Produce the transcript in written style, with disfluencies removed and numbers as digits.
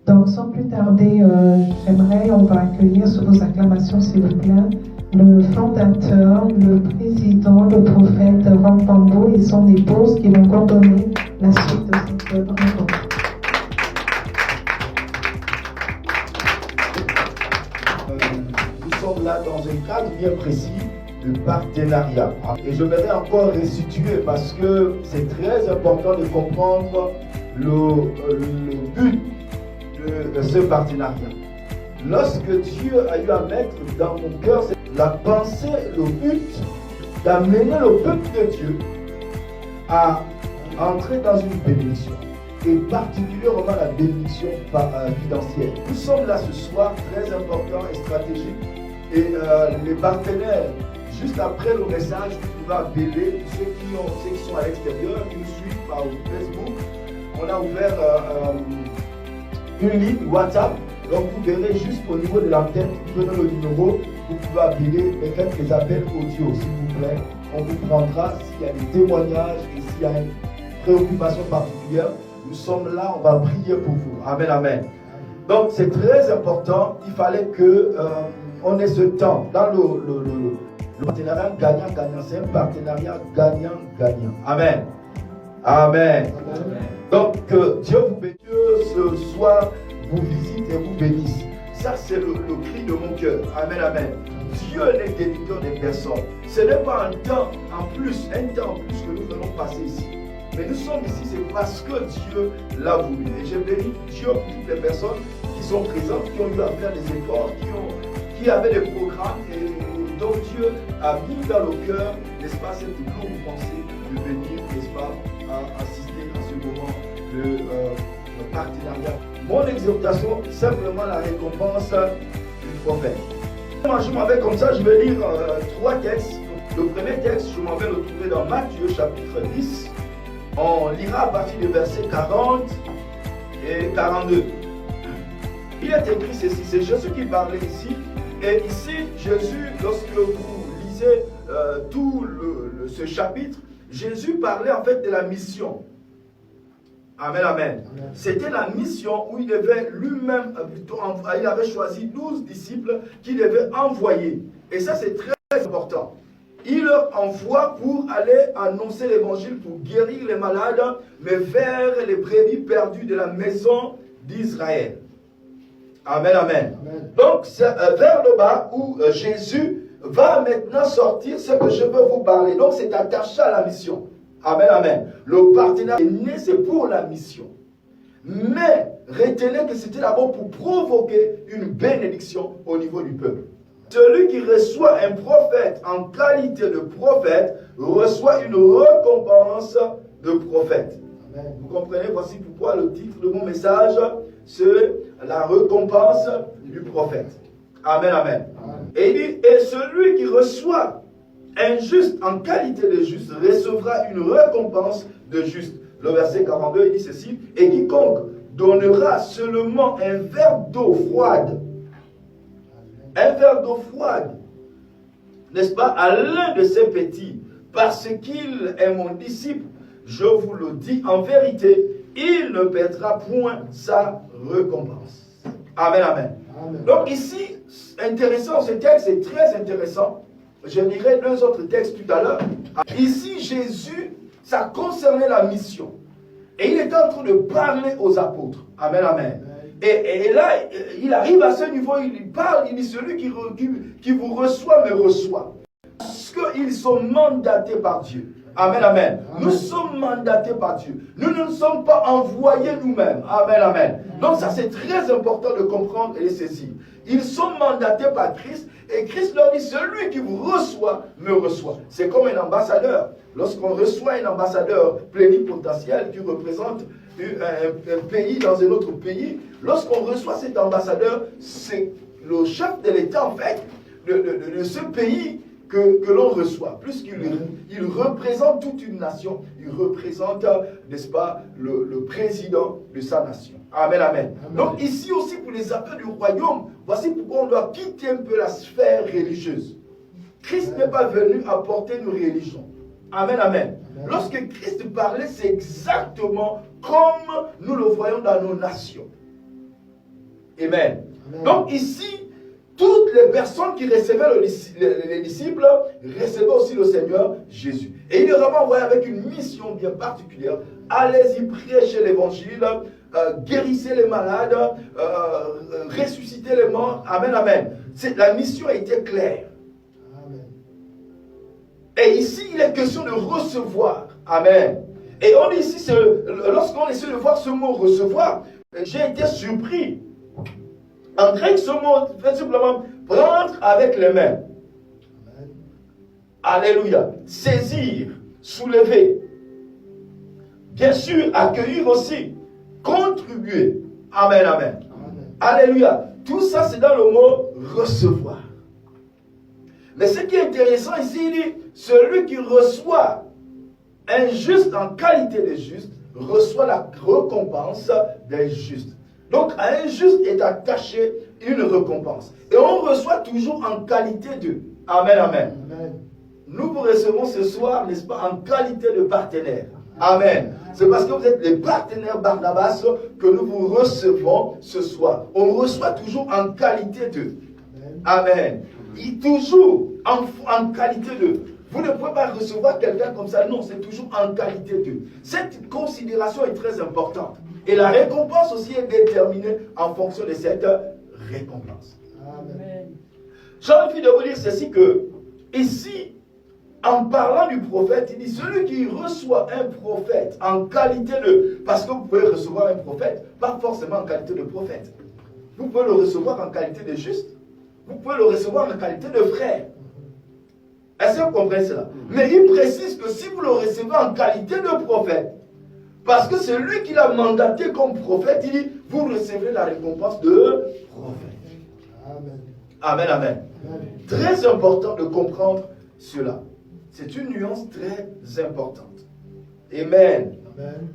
Donc, sans plus tarder, on va accueillir sous vos acclamations, s'il vous plaît, le fondateur, le président, le prophète Rampambo et son épouse qui vont coordonner la suite de cette rencontre. Nous sommes là dans un cadre bien précis de partenariat. Et je voudrais encore restituer parce que c'est très important de comprendre le but de ce partenariat. Lorsque Dieu a eu à mettre dans mon cœur la pensée, le but d'amener le peuple de Dieu à entrer dans une bénédiction, et particulièrement la bénédiction financière. Nous sommes là ce soir, très important et stratégique, et les partenaires, juste après le message, vous pouvez appeler ceux qui sont à l'extérieur, qui nous suivent par Facebook. On a ouvert une ligne WhatsApp, donc vous verrez juste au niveau de l'antenne, vous prenez le numéro, vous pouvez appeler et faites les appels audio, s'il vous plaît. On vous prendra s'il y a des témoignages et s'il y a une préoccupation particulière. Nous sommes là, on va prier pour vous. Amen, amen. Donc c'est très important, il fallait que on ait ce temps dans le partenariat gagnant-gagnant. C'est un partenariat gagnant-gagnant. Amen. Amen. Amen. Donc que Dieu vous bénisse ce soir, vous visite et vous bénisse. Ça c'est le cri de mon cœur. Amen, amen. Dieu n'est délicat des personnes. Ce n'est pas un temps en plus que nous venons passer ici. Mais nous sommes ici, c'est parce que Dieu l'a voulu. Et je bénis Dieu pour toutes les personnes qui sont présentes, qui ont eu à faire des efforts, qui avaient des programmes et dont Dieu a mis dans le cœur, n'est-ce pas, cette longue pensée de venir, n'est-ce pas, à assister à ce moment de partenariat. Mon exhortation, simplement la récompense du prophète. Moi, je m'en vais comme ça, je vais lire 3 textes. Le premier texte, je m'en vais le trouver dans Matthieu chapitre 10. On lira à partir du verset 40 et 42. Il est écrit ceci, c'est Jésus qui parlait ici. Et ici, Jésus, lorsque vous lisez ce chapitre, Jésus parlait en fait de la mission. Amen, amen. C'était la mission où il devait lui-même, il avait choisi 12 disciples qu'il devait envoyer. Et ça, c'est très important. Il leur envoie pour aller annoncer l'évangile, pour guérir les malades, mais vers les brebis perdues de la maison d'Israël. Amen, amen. Amen. Donc, c'est vers le bas où Jésus va maintenant sortir ce que je veux vous parler. Donc, c'est attaché à la mission. Amen, amen. Le partenariat est né, c'est pour la mission. Mais, retenez que c'était d'abord pour provoquer une bénédiction au niveau du peuple. Celui qui reçoit un prophète en qualité de prophète reçoit une récompense de prophète. Amen. Vous comprenez, voici pourquoi le titre de mon message, c'est la récompense du prophète. Amen, amen. Amen. Et il dit, et celui qui reçoit un juste en qualité de juste recevra une récompense de juste. Le verset 42, il dit ceci, et quiconque donnera seulement un verre d'eau froide, n'est-ce pas, à l'un de ces petits, parce qu'il est mon disciple, je vous le dis en vérité, il ne perdra point sa récompense. Amen, amen. Amen. Donc ici, intéressant, ce texte est très intéressant. Je lirai 2 autres textes tout à l'heure. Ici, Jésus, ça concernait la mission. Et il était en train de parler aux apôtres. Amen, amen. Et là, il arrive à ce niveau, il parle, il dit, celui qui vous reçoit me reçoit. Parce qu'ils sont mandatés par Dieu. Amen, amen. Nous sommes mandatés par Dieu. Nous ne sommes pas envoyés nous-mêmes. Amen, amen. Donc ça, c'est très important de comprendre et de saisir. Ils sont mandatés par Christ et Christ leur dit, celui qui vous reçoit, me reçoit. C'est comme un ambassadeur. Lorsqu'on reçoit un ambassadeur plénipotentiel qui représente un pays dans un autre pays, lorsqu'on reçoit cet ambassadeur, c'est le chef de l'État, en fait, de ce pays que l'on reçoit. Puisqu'il représente toute une nation, il représente, n'est-ce pas, le président de sa nation. Amen, amen. Amen. Donc ici aussi, pour les affaires du royaume, voici pourquoi on doit quitter un peu la sphère religieuse. Christ n'est pas venu apporter une religion. Amen, amen. Amen. Lorsque Christ parlait, c'est exactement comme nous le voyons dans nos nations. Amen. Donc ici, toutes les personnes qui recevaient les disciples recevaient aussi le Seigneur Jésus. Et il les avait envoyés avec une mission bien particulière. Allez-y, prêchez l'évangile, guérissez les malades, ressuscitez les morts. Amen, amen. La mission était claire. Amen. Et ici, il est question de recevoir. Amen. Et on dit ici, lorsqu'on essaie de voir ce mot recevoir, j'ai été surpris. En grec, ce mot fait simplement prendre avec les mains. Amen. Alléluia. Saisir, soulever. Bien sûr, accueillir aussi. Contribuer. Amen, amen. Amen. Alléluia. Tout ça, c'est dans le mot recevoir. Mais ce qui est intéressant ici, il dit, celui qui reçoit un juste en qualité de juste, reçoit la récompense d'un juste. Donc, à un juste est attaché une récompense. Et on reçoit toujours en qualité de. Amen, amen. Amen. Nous vous recevons ce soir, n'est-ce pas, en qualité de partenaire. Amen. C'est parce que vous êtes les partenaires Barnabas que nous vous recevons ce soir. On reçoit toujours en qualité de. Amen. Et toujours en qualité de. Vous ne pouvez pas recevoir quelqu'un comme ça. Non, c'est toujours en qualité de. Cette considération est très importante. Et la récompense aussi est déterminée en fonction de cette récompense. Amen. J'ai envie de vous dire ceci que, ici, en parlant du prophète, il dit, celui qui reçoit un prophète en qualité de... Parce que vous pouvez recevoir un prophète, pas forcément en qualité de prophète. Vous pouvez le recevoir en qualité de juste. Vous pouvez le recevoir en qualité de frère. Est-ce que vous comprenez cela? Mais il précise que si vous le recevez en qualité de prophète, parce que c'est lui qui l'a mandaté comme prophète, il dit, vous recevez la récompense de prophète. Amen. Amen, amen. Amen. Très important de comprendre cela. C'est une nuance très importante. Amen. Amen.